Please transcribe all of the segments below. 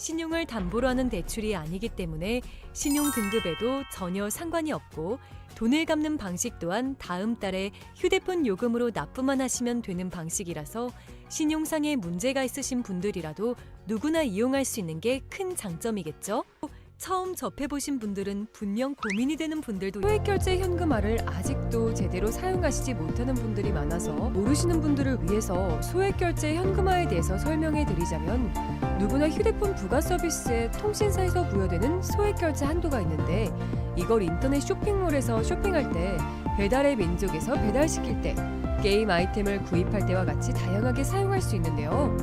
신용을 담보로 하는 대출이 아니기 때문에 신용 등급에도 전혀 상관이 없고 돈을 갚는 방식 또한 다음 달에 휴대폰 요금으로 납부만 하시면 되는 방식이라서 신용상에 문제가 있으신 분들이라도 누구나 이용할 수 있는 게 큰 장점이겠죠? 처음 접해보신 분들은 분명 고민이 되는 분들도 소액결제 현금화를 아직도 제대로 사용하시지 못하는 분들이 많아서 모르시는 분들을 위해서 소액결제 현금화에 대해서 설명해 드리자면 누구나 휴대폰 부가 서비스에 통신사에서 부여되는 소액결제 한도가 있는데 이걸 인터넷 쇼핑몰에서 쇼핑할 때 배달의 민족에서 배달시킬 때 게임 아이템을 구입할 때와 같이 다양하게 사용할 수 있는데요.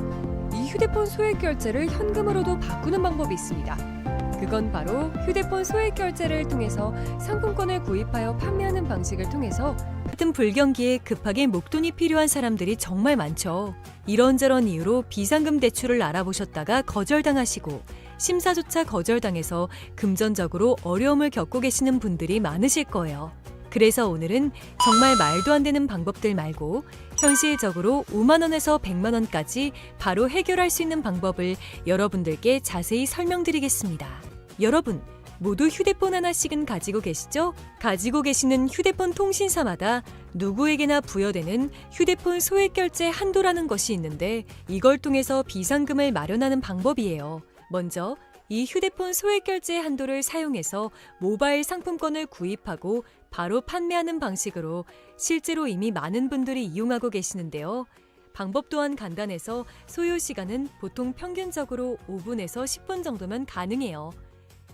이 휴대폰 소액결제를 현금으로도 바꾸는 방법이 있습니다. 그건 바로 휴대폰 소액결제를 통해서 상품권을 구입하여 판매하는 방식을 통해서 같은 불경기에 급하게 목돈이 필요한 사람들이 정말 많죠. 이런저런 이유로 비상금 대출을 알아보셨다가 거절당하시고 심사조차 거절당해서 금전적으로 어려움을 겪고 계시는 분들이 많으실 거예요. 그래서 오늘은 정말 말도 안 되는 방법들 말고 현실적으로 5만 원에서 100만 원까지 바로 해결할 수 있는 방법을 여러분들께 자세히 설명드리겠습니다. 여러분, 모두 휴대폰 하나씩은 가지고 계시죠? 가지고 계시는 휴대폰 통신사마다 누구에게나 부여되는 휴대폰 소액결제 한도라는 것이 있는데 이걸 통해서 비상금을 마련하는 방법이에요. 먼저 이 휴대폰 소액결제 한도를 사용해서 모바일 상품권을 구입하고 바로 판매하는 방식으로 실제로 이미 많은 분들이 이용하고 계시는데요. 방법 또한 간단해서 소요 시간은 보통 평균적으로 5분에서 10분 정도면 가능해요.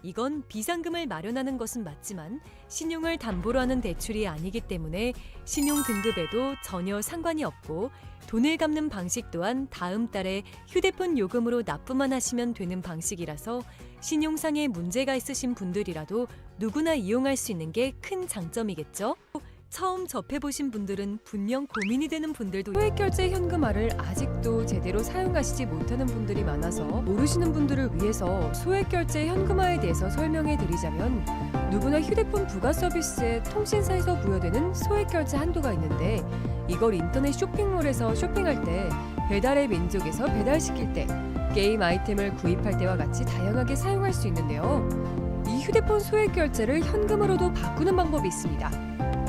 이건 비상금을 마련하는 것은 맞지만 신용을 담보로 하는 대출이 아니기 때문에 신용 등급에도 전혀 상관이 없고 돈을 갚는 방식 또한 다음 달에 휴대폰 요금으로 납부만 하시면 되는 방식이라서 신용상에 문제가 있으신 분들이라도 누구나 이용할 수 있는 게 큰 장점이겠죠? 처음 접해보신 분들은 분명 고민이 되는 분들도 소액결제 현금화를 아직도 제대로 사용하시지 못하는 분들이 많아서 모르시는 분들을 위해서 소액결제 현금화에 대해서 설명해 드리자면 누구나 휴대폰 부가 서비스에 통신사에서 부여되는 소액결제 한도가 있는데 이걸 인터넷 쇼핑몰에서 쇼핑할 때 배달의 민족에서 배달시킬 때 게임 아이템을 구입할 때와 같이 다양하게 사용할 수 있는데요. 이 휴대폰 소액결제를 현금으로도 바꾸는 방법이 있습니다.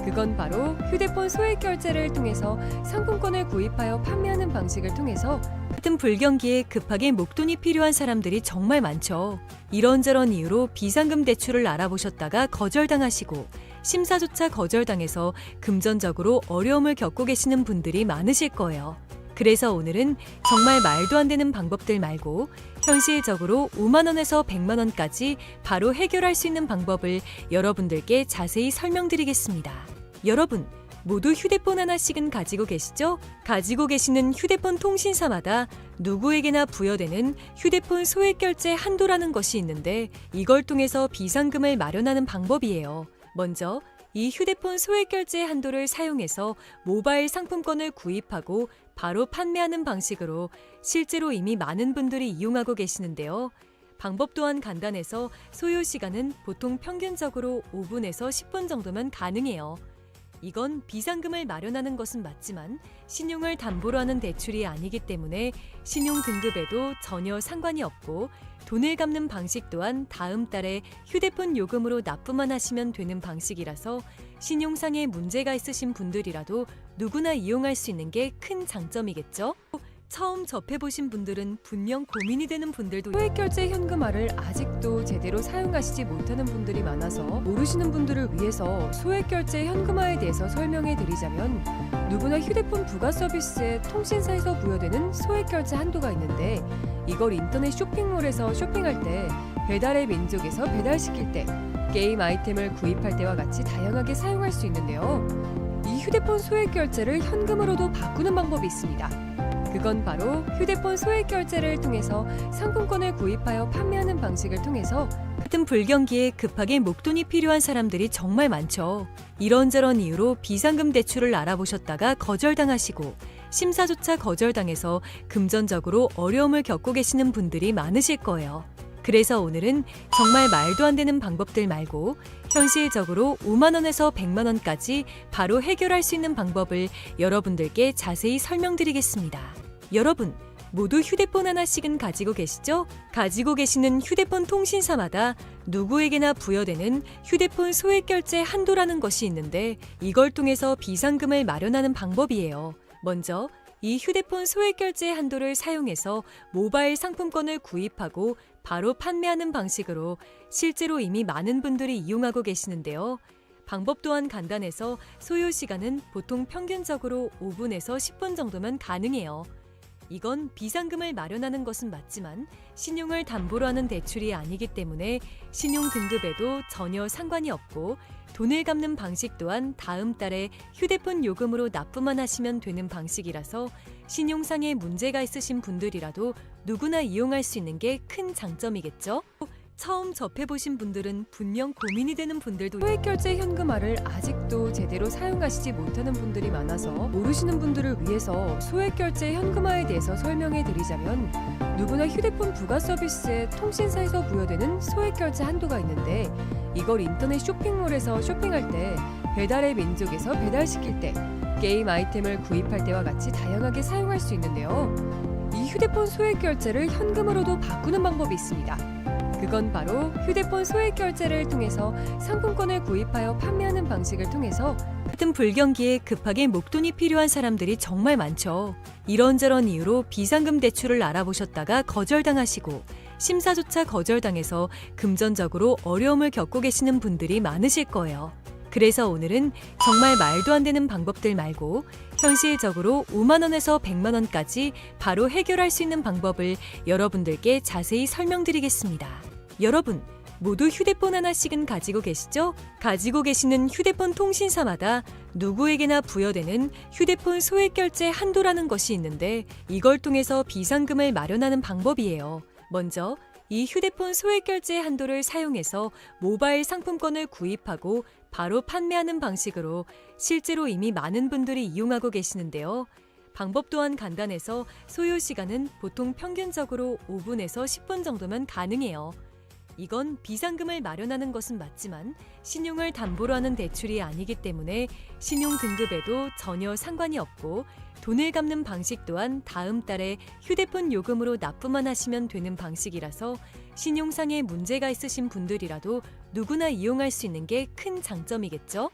그건 바로 휴대폰 소액결제를 통해서 상품권을 구입하여 판매하는 방식을 통해서 같은 불경기에 급하게 목돈이 필요한 사람들이 정말 많죠. 이런저런 이유로 비상금 대출을 알아보셨다가 거절당하시고 심사조차 거절당해서 금전적으로 어려움을 겪고 계시는 분들이 많으실 거예요. 그래서 오늘은 정말 말도 안 되는 방법들 말고 현실적으로 5만 원에서 100만 원까지 바로 해결할 수 있는 방법을 여러분들께 자세히 설명드리겠습니다. 여러분, 모두 휴대폰 하나씩은 가지고 계시죠? 가지고 계시는 휴대폰 통신사마다 누구에게나 부여되는 휴대폰 소액결제 한도라는 것이 있는데 이걸 통해서 비상금을 마련하는 방법이에요. 먼저 이 휴대폰 소액결제 한도를 사용해서 모바일 상품권을 구입하고 바로 판매하는 방식으로 실제로 이미 많은 분들이 이용하고 계시는데요. 방법 또한 간단해서 소요 시간은 보통 평균적으로 5분에서 10분 정도면 가능해요. 이건 비상금을 마련하는 것은 맞지만 신용을 담보로 하는 대출이 아니기 때문에 신용 등급에도 전혀 상관이 없고 돈을 갚는 방식 또한 다음 달에 휴대폰 요금으로 납부만 하시면 되는 방식이라서 신용상에 문제가 있으신 분들이라도 누구나 이용할 수 있는 게 큰 장점이겠죠? 처음 접해보신 분들은 분명 고민이 되는 분들도 소액결제 현금화를 아직도 제대로 사용하시지 못하는 분들이 많아서 모르시는 분들을 위해서 소액결제 현금화에 대해서 설명해 드리자면 누구나 휴대폰 부가 서비스에 통신사에서 부여되는 소액결제 한도가 있는데 이걸 인터넷 쇼핑몰에서 쇼핑할 때 배달의 민족에서 배달시킬 때 게임 아이템을 구입할 때와 같이 다양하게 사용할 수 있는데요. 이 휴대폰 소액결제를 현금으로도 바꾸는 방법이 있습니다. 그건 바로 휴대폰 소액결제를 통해서 상품권을 구입하여 판매하는 방식을 통해서 같은 불경기에 급하게 목돈이 필요한 사람들이 정말 많죠. 이런저런 이유로 비상금 대출을 알아보셨다가 거절당하시고 심사조차 거절당해서 금전적으로 어려움을 겪고 계시는 분들이 많으실 거예요. 그래서 오늘은 정말 말도 안 되는 방법들 말고 현실적으로 5만 원에서 100만 원까지 바로 해결할 수 있는 방법을 여러분들께 자세히 설명드리겠습니다. 여러분, 모두 휴대폰 하나씩은 가지고 계시죠? 가지고 계시는 휴대폰 통신사마다 누구에게나 부여되는 휴대폰 소액 결제 한도라는 것이 있는데 이걸 통해서 비상금을 마련하는 방법이에요. 먼저 이 휴대폰 소액 결제 한도를 사용해서 모바일 상품권을 구입하고 바로 판매하는 방식으로 실제로 이미 많은 분들이 이용하고 계시는데요. 방법 또한 간단해서 소요 시간은 보통 평균적으로 5분에서 10분 정도면 가능해요. 이건 비상금을 마련하는 것은 맞지만 신용을 담보로 하는 대출이 아니기 때문에 신용 등급에도 전혀 상관이 없고 돈을 갚는 방식 또한 다음 달에 휴대폰 요금으로 납부만 하시면 되는 방식이라서 신용상에 문제가 있으신 분들이라도 누구나 이용할 수 있는 게 큰 장점이겠죠? 처음 접해보신 분들은 분명 고민이 되는 분들도 소액결제 현금화를 아직도 제대로 사용하시지 못하는 분들이 많아서 모르시는 분들을 위해서 소액결제 현금화에 대해서 설명해 드리자면 누구나 휴대폰 부가 서비스에 통신사에서 부여되는 소액결제 한도가 있는데 이걸 인터넷 쇼핑몰에서 쇼핑할 때 배달의 민족에서 배달시킬 때 게임 아이템을 구입할 때와 같이 다양하게 사용할 수 있는데요. 이 휴대폰 소액결제를 현금으로도 바꾸는 방법이 있습니다. 그건 바로 휴대폰 소액 결제를 통해서 상품권을 구입하여 판매하는 방식을 통해서 같은 불경기에 급하게 목돈이 필요한 사람들이 정말 많죠. 이런저런 이유로 비상금 대출을 알아보셨다가 거절당하시고 심사조차 거절당해서 금전적으로 어려움을 겪고 계시는 분들이 많으실 거예요. 그래서 오늘은 정말 말도 안 되는 방법들 말고 현실적으로 5만 원에서 100만 원까지 바로 해결할 수 있는 방법을 여러분들께 자세히 설명드리겠습니다. 여러분, 모두 휴대폰 하나씩은 가지고 계시죠? 가지고 계시는 휴대폰 통신사마다 누구에게나 부여되는 휴대폰 소액 결제 한도라는 것이 있는데 이걸 통해서 비상금을 마련하는 방법이에요. 먼저 이 휴대폰 소액 결제 한도를 사용해서 모바일 상품권을 구입하고 바로 판매하는 방식으로 실제로 이미 많은 분들이 이용하고 계시는데요. 방법 또한 간단해서 소요 시간은 보통 평균적으로 5분에서 10분 정도면 가능해요. 이건 비상금을 마련하는 것은 맞지만 신용을 담보로 하는 대출이 아니기 때문에 신용 등급에도 전혀 상관이 없고 돈을 갚는 방식 또한 다음 달에 휴대폰 요금으로 납부만 하시면 되는 방식이라서 신용상에 문제가 있으신 분들이라도 누구나 이용할 수 있는 게 큰 장점이겠죠?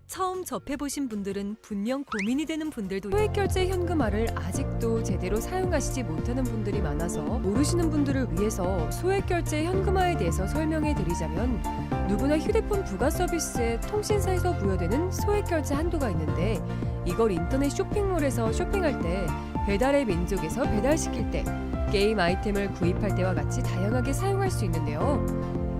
처음 접해보신 분들은 분명 고민이 되는 분들도 소액결제 현금화를 아직도 제대로 사용하시지 못하는 분들이 많아서 모르시는 분들을 위해서 소액결제 현금화에 대해서 설명해 드리자면 누구나 휴대폰 부가 서비스에 통신사에서 부여되는 소액결제 한도가 있는데 이걸 인터넷 쇼핑몰에서 쇼핑할 때 배달의 민족에서 배달시킬 때 게임 아이템을 구입할 때와 같이 다양하게 사용할 수 있는데요.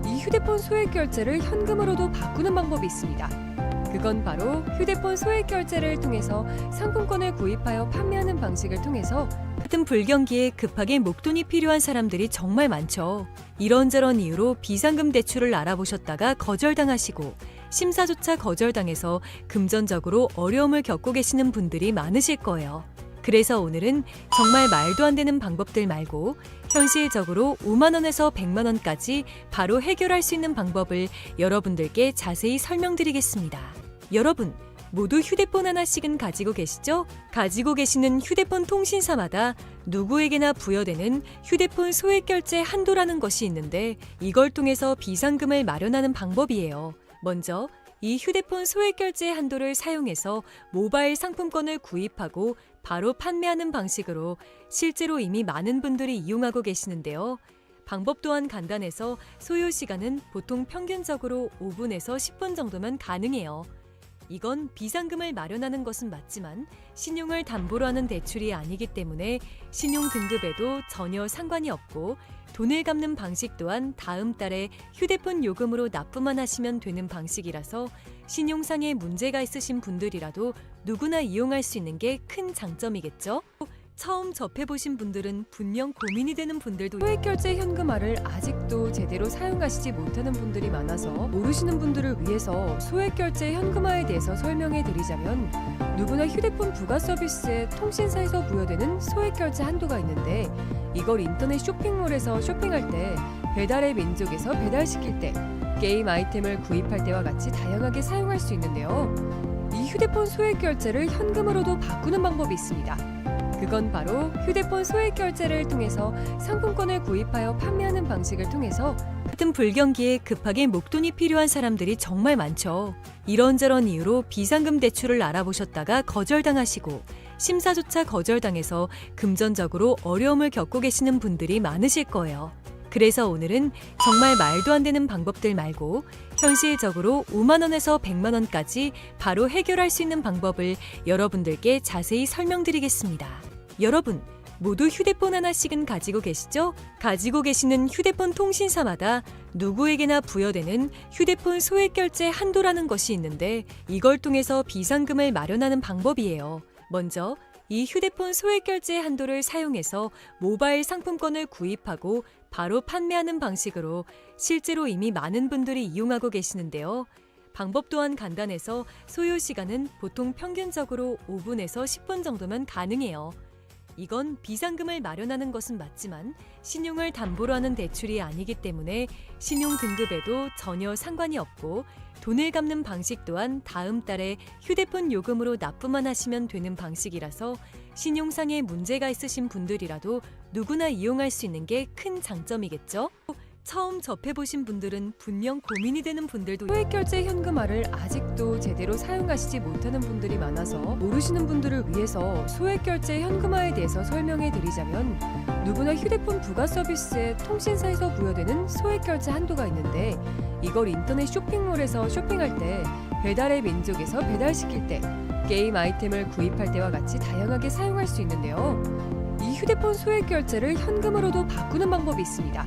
이 휴대폰 소액결제를 현금으로도 바꾸는 방법이 있습니다. 그건 바로 휴대폰 소액 결제를 통해서 상품권을 구입하여 판매하는 방식을 통해서 같은 불경기에 급하게 목돈이 필요한 사람들이 정말 많죠. 이런저런 이유로 비상금 대출을 알아보셨다가 거절당하시고 심사조차 거절당해서 금전적으로 어려움을 겪고 계시는 분들이 많으실 거예요. 그래서 오늘은 정말 말도 안 되는 방법들 말고 현실적으로 5만 원에서 100만 원까지 바로 해결할 수 있는 방법을 여러분들께 자세히 설명드리겠습니다. 여러분, 모두 휴대폰 하나씩은 가지고 계시죠? 가지고 계시는 휴대폰 통신사마다 누구에게나 부여되는 휴대폰 소액 결제 한도라는 것이 있는데 이걸 통해서 비상금을 마련하는 방법이에요. 먼저 이 휴대폰 소액 결제 한도를 사용해서 모바일 상품권을 구입하고 바로 판매하는 방식으로 실제로 이미 많은 분들이 이용하고 계시는데요. 방법 또한 간단해서 소요 시간은 보통 평균적으로 5분에서 10분 정도면 가능해요. 이건 비상금을 마련하는 것은 맞지만 신용을 담보로 하는 대출이 아니기 때문에 신용 등급에도 전혀 상관이 없고 돈을 갚는 방식 또한 다음 달에 휴대폰 요금으로 납부만 하시면 되는 방식이라서 신용상에 문제가 있으신 분들이라도 누구나 이용할 수 있는 게 큰 장점이겠죠? 처음 접해보신 분들은 분명 고민이 되는 분들도 소액결제 현금화를 아직도 제대로 사용하시지 못하는 분들이 많아서 모르시는 분들을 위해서 소액결제 현금화에 대해서 설명해 드리자면 누구나 휴대폰 부가 서비스에 통신사에서 부여되는 소액결제 한도가 있는데 이걸 인터넷 쇼핑몰에서 쇼핑할 때 배달의 민족에서 배달시킬 때 게임 아이템을 구입할 때와 같이 다양하게 사용할 수 있는데요. 이 휴대폰 소액결제를 현금으로도 바꾸는 방법이 있습니다. 그건 바로 휴대폰 소액 결제를 통해서 상품권을 구입하여 판매하는 방식을 통해서 같은 불경기에 급하게 목돈이 필요한 사람들이 정말 많죠. 이런저런 이유로 비상금 대출을 알아보셨다가 거절당하시고 심사조차 거절당해서 금전적으로 어려움을 겪고 계시는 분들이 많으실 거예요. 그래서 오늘은 정말 말도 안 되는 방법들 말고 현실적으로 5만 원에서 100만 원까지 바로 해결할 수 있는 방법을 여러분들께 자세히 설명드리겠습니다. 여러분, 모두 휴대폰 하나씩은 가지고 계시죠? 가지고 계시는 휴대폰 통신사마다 누구에게나 부여되는 휴대폰 소액 결제 한도라는 것이 있는데 이걸 통해서 비상금을 마련하는 방법이에요. 먼저 이 휴대폰 소액 결제 한도를 사용해서 모바일 상품권을 구입하고 바로 판매하는 방식으로 실제로 이미 많은 분들이 이용하고 계시는데요. 방법 또한 간단해서 소요 시간은 보통 평균적으로 5분에서 10분 정도면 가능해요. 이건 비상금을 마련하는 것은 맞지만 신용을 담보로 하는 대출이 아니기 때문에 신용 등급에도 전혀 상관이 없고 돈을 갚는 방식 또한 다음 달에 휴대폰 요금으로 납부만 하시면 되는 방식이라서 신용상에 문제가 있으신 분들이라도 누구나 이용할 수 있는 게 큰 장점이겠죠? 처음 접해보신 분들은 분명 고민이 되는 분들도 소액 결제 현금화를 아직도 제대로 사용하시지 못하는 분들이 많아서 모르시는 분들을 위해서 소액 결제 현금화에 대해서 설명해 드리자면 누구나 휴대폰 부가 서비스에 통신사에서 부여되는 소액 결제 한도가 있는데 이걸 인터넷 쇼핑몰에서 쇼핑할 때 배달의 민족에서 배달시킬 때 게임 아이템을 구입할 때와 같이 다양하게 사용할 수 있는데요. 이 휴대폰 소액 결제를 현금으로도 바꾸는 방법이 있습니다.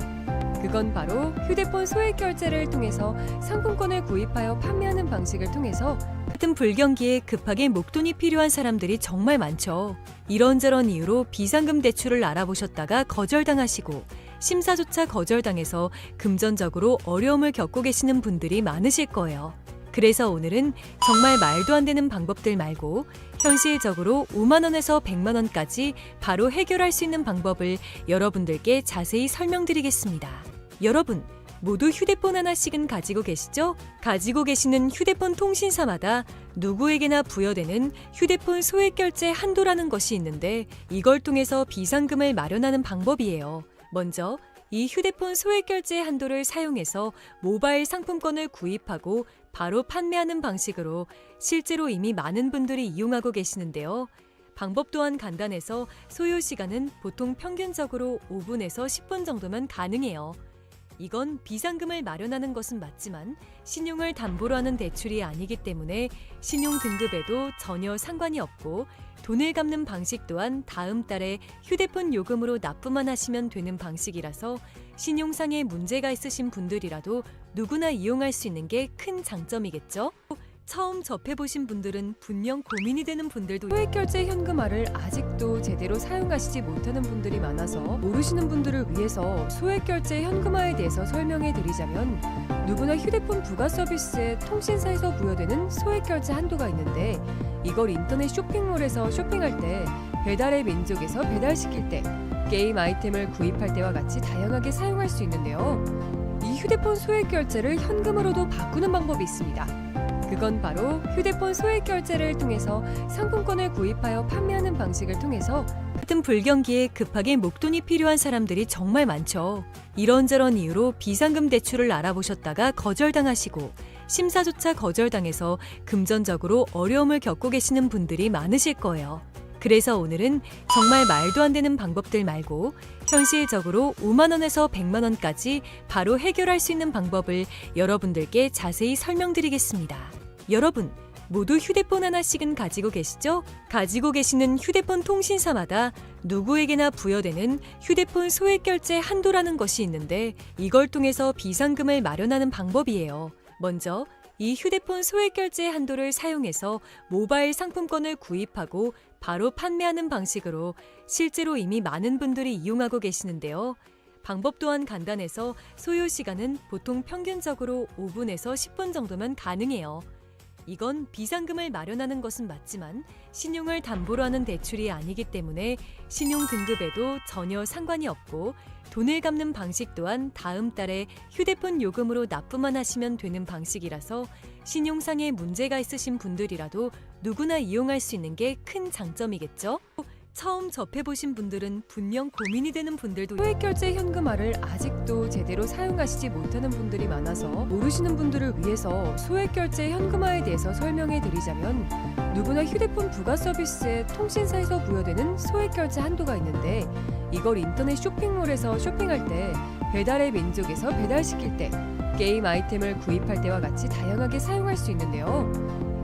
그건 바로 휴대폰 소액 결제를 통해서 상품권을 구입하여 판매하는 방식을 통해서 같은 불경기에 급하게 목돈이 필요한 사람들이 정말 많죠. 이런저런 이유로 비상금 대출을 알아보셨다가 거절당하시고 심사조차 거절당해서 금전적으로 어려움을 겪고 계시는 분들이 많으실 거예요. 그래서 오늘은 정말 말도 안 되는 방법들 말고 현실적으로 5만 원에서 100만 원까지 바로 해결할 수 있는 방법을 여러분들께 자세히 설명드리겠습니다. 여러분, 모두 휴대폰 하나씩은 가지고 계시죠? 가지고 계시는 휴대폰 통신사마다 누구에게나 부여되는 휴대폰 소액 결제 한도라는 것이 있는데 이걸 통해서 비상금을 마련하는 방법이에요. 먼저 이 휴대폰 소액 결제 한도를 사용해서 모바일 상품권을 구입하고 바로 판매하는 방식으로 실제로 이미 많은 분들이 이용하고 계시는데요. 방법 또한 간단해서 소요 시간은 보통 평균적으로 5분에서 10분 정도면 가능해요. 이건 비상금을 마련하는 것은 맞지만 신용을 담보로 하는 대출이 아니기 때문에 신용 등급에도 전혀 상관이 없고 돈을 갚는 방식 또한 다음 달에 휴대폰 요금으로 납부만 하시면 되는 방식이라서 신용상에 문제가 있으신 분들이라도 누구나 이용할 수 있는 게 큰 장점이겠죠? 처음 접해보신 분들은 분명 고민이 되는 분들도 소액 결제 현금화를 아직도 제대로 사용하시지 못하는 분들이 많아서 모르시는 분들을 위해서 소액 결제 현금화에 대해서 설명해 드리자면 누구나 휴대폰 부가 서비스에 통신사에서 부여되는 소액 결제 한도가 있는데 이걸 인터넷 쇼핑몰에서 쇼핑할 때 배달의 민족에서 배달시킬 때 게임 아이템을 구입할 때와 같이 다양하게 사용할 수 있는데요. 이 휴대폰 소액 결제를 현금으로도 바꾸는 방법이 있습니다. 그건 바로 휴대폰 소액 결제를 통해서 상품권을 구입하여 판매하는 방식을 통해서 같은 불경기에 급하게 목돈이 필요한 사람들이 정말 많죠. 이런저런 이유로 비상금 대출을 알아보셨다가 거절당하시고 심사조차 거절당해서 금전적으로 어려움을 겪고 계시는 분들이 많으실 거예요. 그래서 오늘은 정말 말도 안 되는 방법들 말고 현실적으로 5만 원에서 100만 원까지 바로 해결할 수 있는 방법을 여러분들께 자세히 설명드리겠습니다. 여러분, 모두 휴대폰 하나씩은 가지고 계시죠? 가지고 계시는 휴대폰 통신사마다 누구에게나 부여되는 휴대폰 소액 결제 한도라는 것이 있는데 이걸 통해서 비상금을 마련하는 방법이에요. 먼저 이 휴대폰 소액 결제 한도를 사용해서 모바일 상품권을 구입하고 바로 판매하는 방식으로 실제로 이미 많은 분들이 이용하고 계시는데요. 방법 또한 간단해서 소요 시간은 보통 평균적으로 5분에서 10분 정도면 가능해요. 이건 비상금을 마련하는 것은 맞지만 신용을 담보로 하는 대출이 아니기 때문에 신용 등급에도 전혀 상관이 없고 돈을 갚는 방식 또한 다음 달에 휴대폰 요금으로 납부만 하시면 되는 방식이라서 신용상에 문제가 있으신 분들이라도 누구나 이용할 수 있는 게 큰 장점이겠죠? 처음 접해보신 분들은 분명 고민이 되는 분들도 소액결제 현금화를 아직도 제대로 사용하시지 못하는 분들이 많아서 모르시는 분들을 위해서 소액결제 현금화에 대해서 설명해 드리자면, 누구나 휴대폰 부가 서비스에 통신사에서 부여되는 소액결제 한도가 있는데, 이걸 인터넷 쇼핑몰에서 쇼핑할 때, 배달의 민족에서 배달시킬 때, 게임 아이템을 구입할 때와 같이 다양하게 사용할 수 있는데요.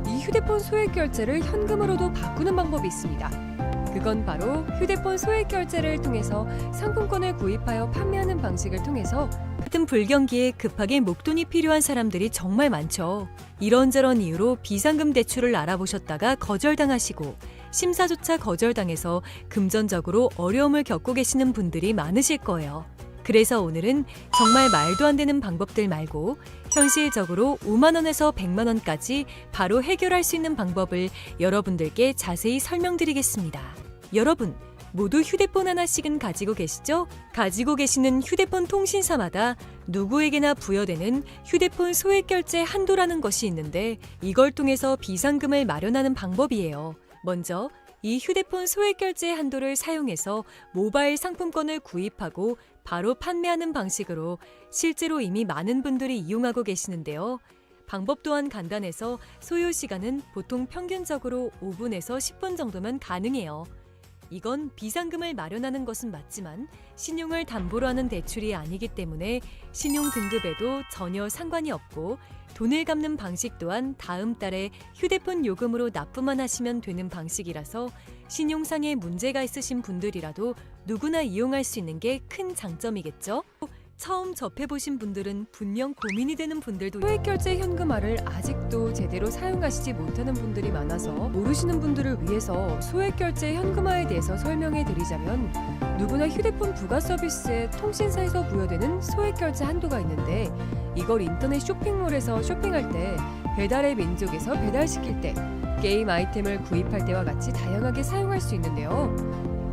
이 휴대폰 소액결제를 현금으로도 바꾸는 방법이 있습니다. 그건 바로 휴대폰 소액결제를 통해서 상품권을 구입하여 판매하는 방식을 통해서 같은 불경기에 급하게 목돈이 필요한 사람들이 정말 많죠. 이런저런 이유로 비상금 대출을 알아보셨다가 거절당하시고 심사조차 거절당해서 금전적으로 어려움을 겪고 계시는 분들이 많으실 거예요. 그래서 오늘은 정말 말도 안 되는 방법들 말고 현실적으로 5만 원에서 100만 원까지 바로 해결할 수 있는 방법을 여러분들께 자세히 설명드리겠습니다. 여러분, 모두 휴대폰 하나씩은 가지고 계시죠? 가지고 계시는 휴대폰 통신사마다 누구에게나 부여되는 휴대폰 소액결제 한도라는 것이 있는데, 이걸 통해서 비상금을 마련하는 방법이에요. 먼저 이 휴대폰 소액결제 한도를 사용해서 모바일 상품권을 구입하고 바로 판매하는 방식으로 실제로 이미 많은 분들이 이용하고 계시는데요. 방법 또한 간단해서 소요 시간은 보통 평균적으로 5분에서 10분 정도면 가능해요. 이건 비상금을 마련하는 것은 맞지만 신용을 담보로 하는 대출이 아니기 때문에 신용 등급에도 전혀 상관이 없고, 돈을 갚는 방식 또한 다음 달에 휴대폰 요금으로 납부만 하시면 되는 방식이라서 신용상에 문제가 있으신 분들이라도 누구나 이용할 수 있는 게 큰 장점이겠죠? 처음 접해보신 분들은 분명 고민이 되는 분들도 소액결제 현금화를 아직도 제대로 사용하시지 못하는 분들이 많아서 모르시는 분들을 위해서 소액결제 현금화에 대해서 설명해 드리자면, 누구나 휴대폰 부가 서비스에 통신사에서 부여되는 소액결제 한도가 있는데, 이걸 인터넷 쇼핑몰에서 쇼핑할 때, 배달의 민족에서 배달시킬 때, 게임 아이템을 구입할 때와 같이 다양하게 사용할 수 있는데요.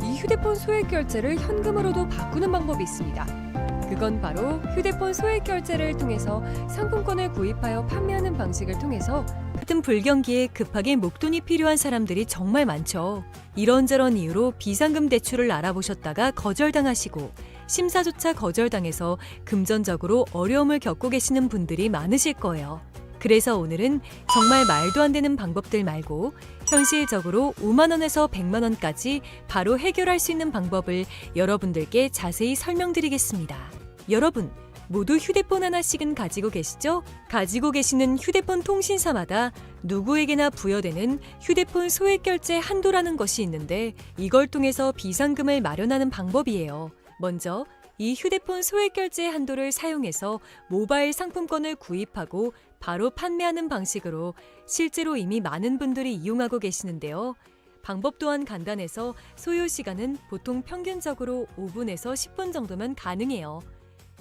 이 휴대폰 소액결제를 현금으로도 바꾸는 방법이 있습니다. 그건 바로 휴대폰 소액결제를 통해서 상품권을 구입하여 판매하는 방식을 통해서 같은 불경기에 급하게 목돈이 필요한 사람들이 정말 많죠. 이런저런 이유로 비상금 대출을 알아보셨다가 거절당하시고 심사조차 거절당해서 금전적으로 어려움을 겪고 계시는 분들이 많으실 거예요. 그래서 오늘은 정말 말도 안 되는 방법들 말고 현실적으로 5만 원에서 100만 원까지 바로 해결할 수 있는 방법을 여러분들께 자세히 설명드리겠습니다. 여러분, 모두 휴대폰 하나씩은 가지고 계시죠? 가지고 계시는 휴대폰 통신사마다 누구에게나 부여되는 휴대폰 소액결제 한도라는 것이 있는데, 이걸 통해서 비상금을 마련하는 방법이에요. 먼저 이 휴대폰 소액결제 한도를 사용해서 모바일 상품권을 구입하고 바로 판매하는 방식으로 실제로 이미 많은 분들이 이용하고 계시는데요. 방법 또한 간단해서 소요 시간은 보통 평균적으로 5분에서 10분 정도면 가능해요.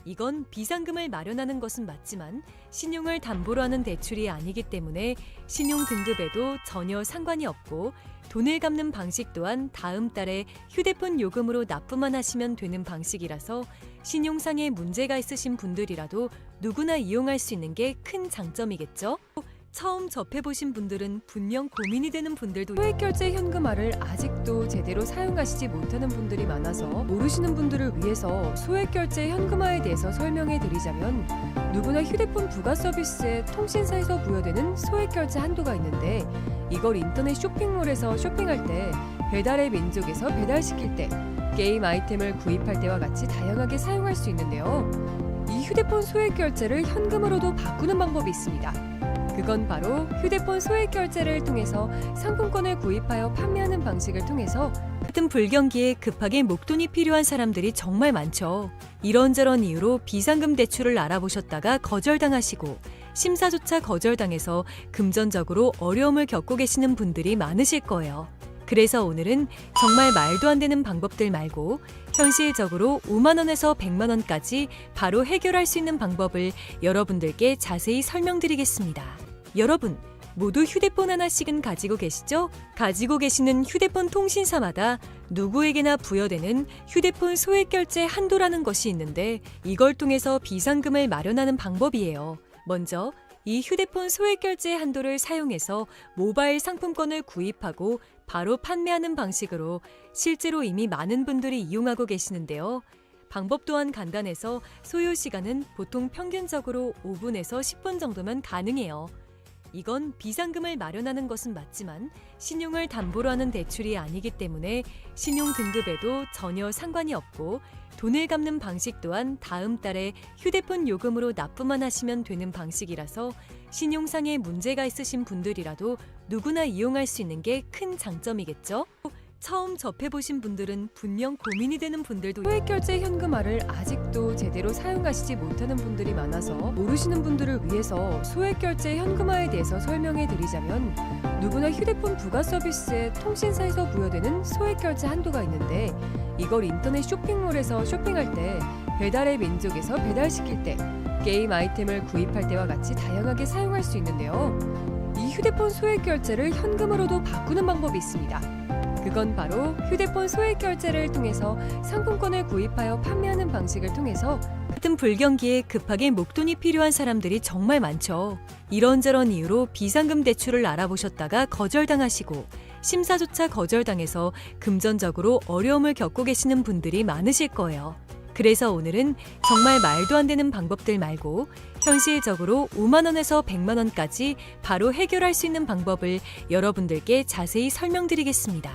이건 비상금을 마련하는 것은 맞지만 신용을 담보로 하는 대출이 아니기 때문에 신용 등급에도 전혀 상관이 없고, 돈을 갚는 방식 또한 다음 달에 휴대폰 요금으로 납부만 하시면 되는 방식이라서 신용상에 문제가 있으신 분들이라도 누구나 이용할 수 있는 게 큰 장점이겠죠? 처음 접해보신 분들은 분명 고민이 되는 분들도 소액결제 현금화를 아직도 제대로 사용하시지 못하는 분들이 많아서 모르시는 분들을 위해서 소액결제 현금화에 대해서 설명해 드리자면, 누구나 휴대폰 부가 서비스에 통신사에서 부여되는 소액결제 한도가 있는데, 이걸 인터넷 쇼핑몰에서 쇼핑할 때, 배달의 민족에서 배달시킬 때, 게임 아이템을 구입할 때와 같이 다양하게 사용할 수 있는데요. 이 휴대폰 소액결제를 현금으로도 바꾸는 방법이 있습니다. 그건 바로 휴대폰 소액결제를 통해서 상품권을 구입하여 판매하는 방식을 통해서 같은 불경기에 급하게 목돈이 필요한 사람들이 정말 많죠. 이런저런 이유로 비상금 대출을 알아보셨다가 거절당하시고 심사조차 거절당해서 금전적으로 어려움을 겪고 계시는 분들이 많으실 거예요. 그래서 오늘은 정말 말도 안 되는 방법들 말고 현실적으로 5만 원에서 100만 원까지 바로 해결할 수 있는 방법을 여러분들께 자세히 설명드리겠습니다. 여러분, 모두 휴대폰 하나씩은 가지고 계시죠? 가지고 계시는 휴대폰 통신사마다 누구에게나 부여되는 휴대폰 소액결제 한도라는 것이 있는데, 이걸 통해서 비상금을 마련하는 방법이에요. 먼저 이 휴대폰 소액 결제 한도를 사용해서 모바일 상품권을 구입하고 바로 판매하는 방식으로 실제로 이미 많은 분들이 이용하고 계시는데요. 방법 또한 간단해서 소요 시간은 보통 평균적으로 5분에서 10분 정도면 가능해요. 이건 비상금을 마련하는 것은 맞지만 신용을 담보로 하는 대출이 아니기 때문에 신용 등급에도 전혀 상관이 없고 돈을 갚는 방식 또한 다음 달에 휴대폰 요금으로 납부만 하시면 되는 방식이라서 신용상에 문제가 있으신 분들이라도 누구나 이용할 수 있는 게 큰 장점이겠죠? 처음 접해보신 분들은 분명 고민이 되는 분들도 소액결제 현금화를 아직도 제대로 사용하시지 못하는 분들이 많아서 모르시는 분들을 위해서 소액결제 현금화에 대해서 설명해 드리자면 누구나 휴대폰 부가 서비스에 통신사에서 부여되는 소액결제 한도가 있는데 이걸 인터넷 쇼핑몰에서 쇼핑할 때 배달의 민족에서 배달시킬 때 게임 아이템을 구입할 때와 같이 다양하게 사용할 수 있는데요. 이 휴대폰 소액결제를 현금으로도 바꾸는 방법이 있습니다. 그건 바로 휴대폰 소액 결제를 통해서 상품권을 구입하여 판매하는 방식을 통해서 같은 불경기에 급하게 목돈이 필요한 사람들이 정말 많죠. 이런저런 이유로 비상금 대출을 알아보셨다가 거절당하시고 심사조차 거절당해서 금전적으로 어려움을 겪고 계시는 분들이 많으실 거예요. 그래서 오늘은 정말 말도 안 되는 방법들 말고 현실적으로 5만 원에서 100만 원까지 바로 해결할 수 있는 방법을 여러분들께 자세히 설명드리겠습니다.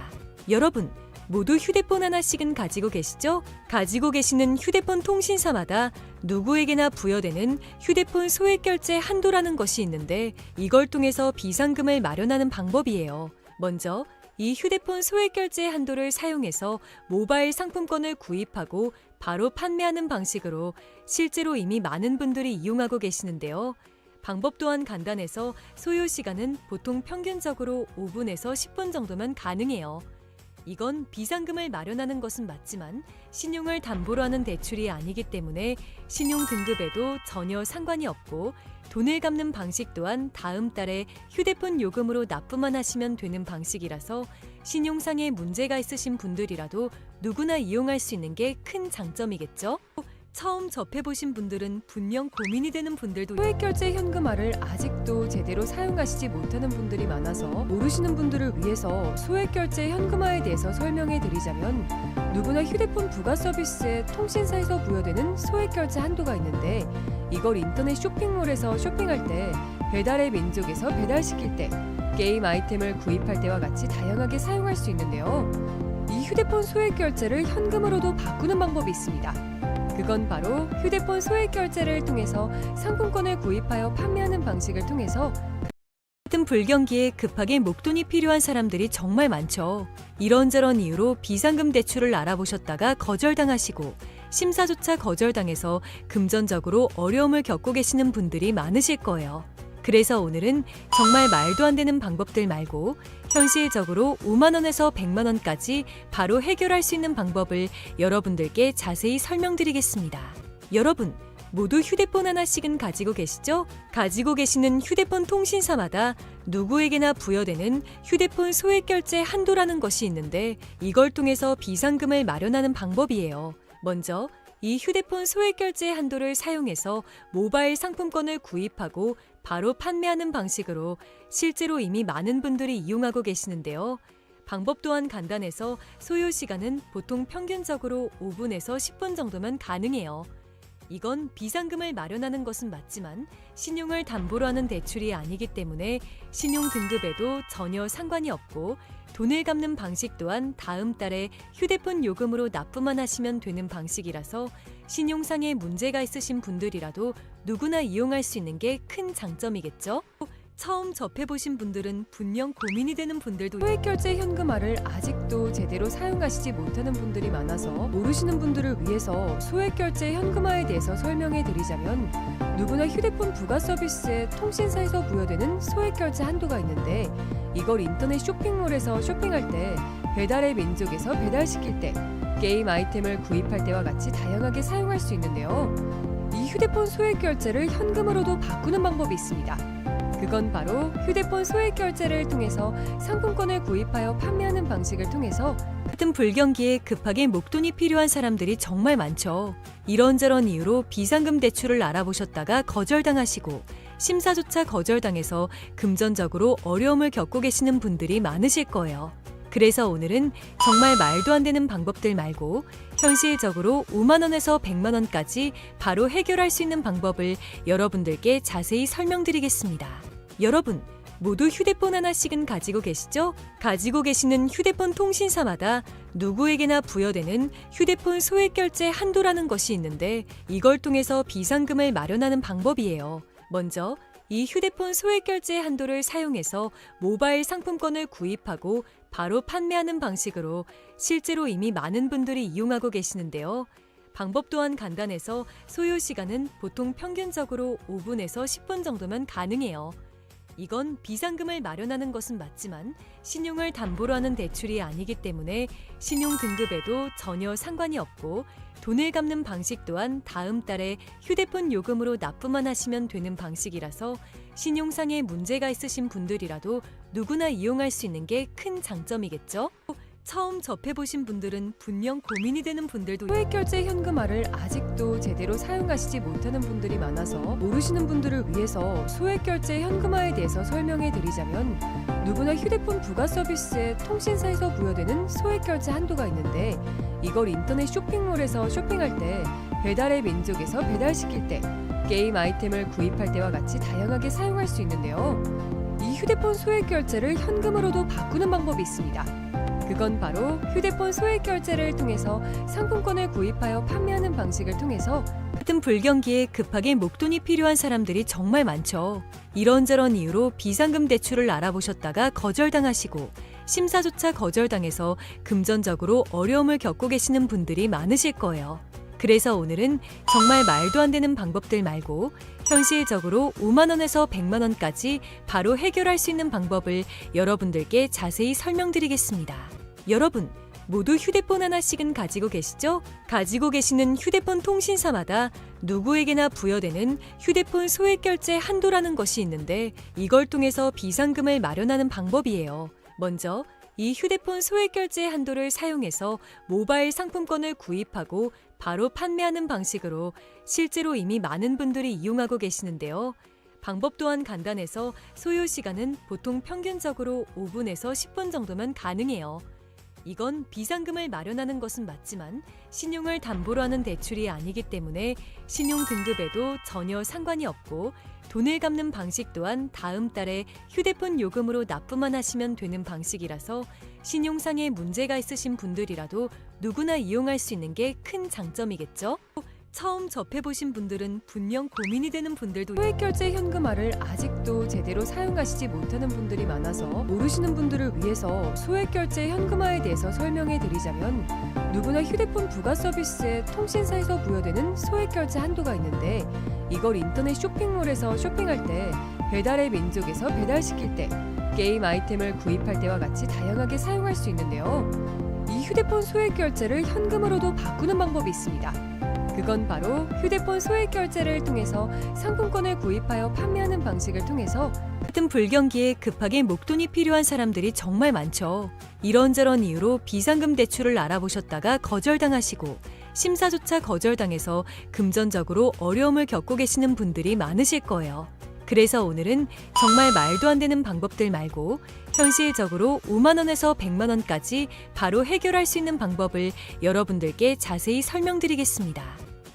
여러분, 모두 휴대폰 하나씩은 가지고 계시죠? 가지고 계시는 휴대폰 통신사마다 누구에게나 부여되는 휴대폰 소액 결제 한도라는 것이 있는데 이걸 통해서 비상금을 마련하는 방법이에요. 먼저 이 휴대폰 소액 결제 한도를 사용해서 모바일 상품권을 구입하고 바로 판매하는 방식으로 실제로 이미 많은 분들이 이용하고 계시는데요. 방법 또한 간단해서 소요 시간은 보통 평균적으로 5분에서 10분 정도면 가능해요. 이건 비상금을 마련하는 것은 맞지만 신용을 담보로 하는 대출이 아니기 때문에 신용 등급에도 전혀 상관이 없고 돈을 갚는 방식 또한 다음 달에 휴대폰 요금으로 납부만 하시면 되는 방식이라서 신용상에 문제가 있으신 분들이라도 누구나 이용할 수 있는 게 큰 장점이겠죠? 처음 접해보신 분들은 분명 고민이 되는 분들도 소액결제 현금화를 아직도 제대로 사용하시지 못하는 분들이 많아서 모르시는 분들을 위해서 소액결제 현금화에 대해서 설명해 드리자면 누구나 휴대폰 부가 서비스에 통신사에서 부여되는 소액결제 한도가 있는데 이걸 인터넷 쇼핑몰에서 쇼핑할 때 배달의 민족에서 배달시킬 때 게임 아이템을 구입할 때와 같이 다양하게 사용할 수 있는데요. 이 휴대폰 소액결제를 현금으로도 바꾸는 방법이 있습니다. 그건 바로 휴대폰 소액 결제를 통해서 상품권을 구입하여 판매하는 방식을 통해서 같은 불경기에 급하게 목돈이 필요한 사람들이 정말 많죠. 이런저런 이유로 비상금 대출을 알아보셨다가 거절당하시고 심사조차 거절당해서 금전적으로 어려움을 겪고 계시는 분들이 많으실 거예요. 그래서 오늘은 정말 말도 안 되는 방법들 말고 현실적으로 5만 원에서 100만 원까지 바로 해결할 수 있는 방법을 여러분들께 자세히 설명드리겠습니다. 여러분, 모두 휴대폰 하나씩은 가지고 계시죠? 가지고 계시는 휴대폰 통신사마다 누구에게나 부여되는 휴대폰 소액 결제 한도라는 것이 있는데 이걸 통해서 비상금을 마련하는 방법이에요. 먼저 이 휴대폰 소액 결제 한도를 사용해서 모바일 상품권을 구입하고 바로 판매하는 방식으로 실제로 이미 많은 분들이 이용하고 계시는데요. 방법 또한 간단해서 소요 시간은 보통 평균적으로 5분에서 10분 정도면 가능해요. 이건 비상금을 마련하는 것은 맞지만 신용을 담보로 하는 대출이 아니기 때문에 신용 등급에도 전혀 상관이 없고 돈을 갚는 방식 또한 다음 달에 휴대폰 요금으로 납부만 하시면 되는 방식이라서 신용상에 문제가 있으신 분들이라도 누구나 이용할 수 있는 게 큰 장점이겠죠? 처음 접해보신 분들은 분명 고민이 되는 분들도 소액결제 현금화를 아직도 제대로 사용하시지 못하는 분들이 많아서 모르시는 분들을 위해서 소액결제 현금화에 대해서 설명해 드리자면 누구나 휴대폰 부가 서비스에 통신사에서 부여되는 소액결제 한도가 있는데 이걸 인터넷 쇼핑몰에서 쇼핑할 때 배달의 민족에서 배달시킬 때 게임 아이템을 구입할 때와 같이 다양하게 사용할 수 있는데요. 이 휴대폰 소액결제를 현금으로도 바꾸는 방법이 있습니다. 그건 바로 휴대폰 소액 결제를 통해서 상품권을 구입하여 판매하는 방식을 통해서 같은 불경기에 급하게 목돈이 필요한 사람들이 정말 많죠. 이런저런 이유로 비상금 대출을 알아보셨다가 거절당하시고 심사조차 거절당해서 금전적으로 어려움을 겪고 계시는 분들이 많으실 거예요. 그래서 오늘은 정말 말도 안 되는 방법들 말고 현실적으로 5만 원에서 100만 원까지 바로 해결할 수 있는 방법을 여러분들께 자세히 설명드리겠습니다. 여러분, 모두 휴대폰 하나씩은 가지고 계시죠? 가지고 계시는 휴대폰 통신사마다 누구에게나 부여되는 휴대폰 소액결제 한도라는 것이 있는데 이걸 통해서 비상금을 마련하는 방법이에요. 먼저 이 휴대폰 소액결제 한도를 사용해서 모바일 상품권을 구입하고 바로 판매하는 방식으로 실제로 이미 많은 분들이 이용하고 계시는데요. 방법 또한 간단해서 소요 시간은 보통 평균적으로 5분에서 10분 정도면 가능해요. 이건 비상금을 마련하는 것은 맞지만 신용을 담보로 하는 대출이 아니기 때문에 신용 등급에도 전혀 상관이 없고 돈을 갚는 방식 또한 다음 달에 휴대폰 요금으로 납부만 하시면 되는 방식이라서 신용상에 문제가 있으신 분들이라도 누구나 이용할 수 있는 게 큰 장점이겠죠? 처음 접해보신 분들은 분명 고민이 되는 분들도 소액결제 현금화를 아직도 제대로 사용하시지 못하는 분들이 많아서 모르시는 분들을 위해서 소액결제 현금화에 대해서 설명해 드리자면 누구나 휴대폰 부가 서비스에 통신사에서 부여되는 소액결제 한도가 있는데 이걸 인터넷 쇼핑몰에서 쇼핑할 때 배달의 민족에서 배달시킬 때 게임 아이템을 구입할 때와 같이 다양하게 사용할 수 있는데요. 이 휴대폰 소액결제를 현금으로도 바꾸는 방법이 있습니다. 그건 바로 휴대폰 소액결제를 통해서 상품권을 구입하여 판매하는 방식을 통해서 같은 불경기에 급하게 목돈이 필요한 사람들이 정말 많죠. 이런저런 이유로 비상금 대출을 알아보셨다가 거절당하시고 심사조차 거절당해서 금전적으로 어려움을 겪고 계시는 분들이 많으실 거예요. 그래서 오늘은 정말 말도 안 되는 방법들 말고 현실적으로 5만 원에서 100만 원까지 바로 해결할 수 있는 방법을 여러분들께 자세히 설명드리겠습니다. 여러분, 모두 휴대폰 하나씩은 가지고 계시죠? 가지고 계시는 휴대폰 통신사마다 누구에게나 부여되는 휴대폰 소액결제 한도라는 것이 있는데 이걸 통해서 비상금을 마련하는 방법이에요. 먼저 이 휴대폰 소액결제 한도를 사용해서 모바일 상품권을 구입하고 바로 판매하는 방식으로 실제로 이미 많은 분들이 이용하고 계시는데요. 방법 또한 간단해서 소요 시간은 보통 평균적으로 5분에서 10분 정도면 가능해요. 이건 비상금을 마련하는 것은 맞지만 신용을 담보로 하는 대출이 아니기 때문에 신용 등급에도 전혀 상관이 없고 돈을 갚는 방식 또한 다음 달에 휴대폰 요금으로 납부만 하시면 되는 방식이라서 신용상에 문제가 있으신 분들이라도 누구나 이용할 수 있는 게 큰 장점이겠죠? 처음 접해보신 분들은 분명 고민이 되는 분들도 소액결제 현금화를 아직도 제대로 사용하시지 못하는 분들이 많아서 모르시는 분들을 위해서 소액결제 현금화에 대해서 설명해 드리자면 누구나 휴대폰 부가 서비스에 통신사에서 부여되는 소액결제 한도가 있는데 이걸 인터넷 쇼핑몰에서 쇼핑할 때 배달의 민족에서 배달시킬 때 게임 아이템을 구입할 때와 같이 다양하게 사용할 수 있는데요. 이 휴대폰 소액결제를 현금으로도 바꾸는 방법이 있습니다. 그건 바로 휴대폰 소액결제를 통해서 상품권을 구입하여 판매하는 방식을 통해서 같은 불경기에 급하게 목돈이 필요한 사람들이 정말 많죠. 이런저런 이유로 비상금 대출을 알아보셨다가 거절당하시고 심사조차 거절당해서 금전적으로 어려움을 겪고 계시는 분들이 많으실 거예요. 그래서 오늘은 정말 말도 안 되는 방법들 말고 현실적으로 5만 원에서 100만 원까지 바로 해결할 수 있는 방법을 여러분들께 자세히 설명드리겠습니다.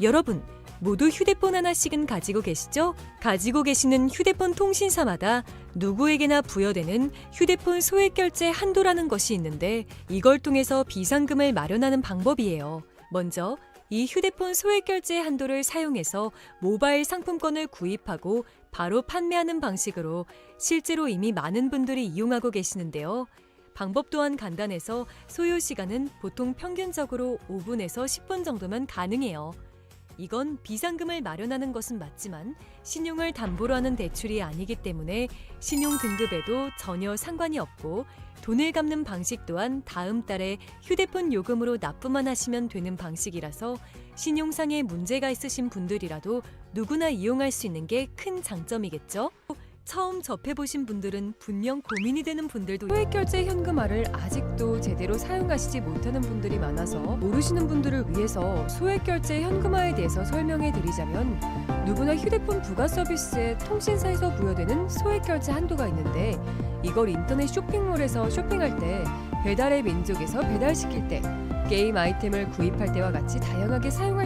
여러분, 모두 휴대폰 하나씩은 가지고 계시죠? 가지고 계시는 휴대폰 통신사마다 누구에게나 부여되는 휴대폰 소액결제 한도라는 것이 있는데 이걸 통해서 비상금을 마련하는 방법이에요. 먼저 이 휴대폰 소액결제 한도를 사용해서 모바일 상품권을 구입하고 바로 판매하는 방식으로 실제로 이미 많은 분들이 이용하고 계시는데요. 방법 또한 간단해서 소요 시간은 보통 평균적으로 5분에서 10분 정도면 가능해요. 이건 비상금을 마련하는 것은 맞지만 신용을 담보로 하는 대출이 아니기 때문에 신용 등급에도 전혀 상관이 없고 돈을 갚는 방식 또한 다음 달에 휴대폰 요금으로 납부만 하시면 되는 방식이라서 신용상에 문제가 있으신 분들이라도 누구나 이용할 수 있는 게 큰 장점이겠죠? 처음 접해보신 분들은 분명 고민이 되는 분들도 소액결제 현금화를 아직도 제대로 사용하시지 못하는 분들이 많아서 모르시는 분들을 위해서 소액결제 현금화에 대해서 설명해 드리자면, 누구나 휴대폰 부가 서비스에 통신사에서 부여되는 소액결제 한도가 있는데, 이걸 인터넷 쇼핑몰에서 쇼핑할 때, 배달의 민족에서 배달시킬 때, 게임 아이템을 구입할 때와 같이 다양하게 사용할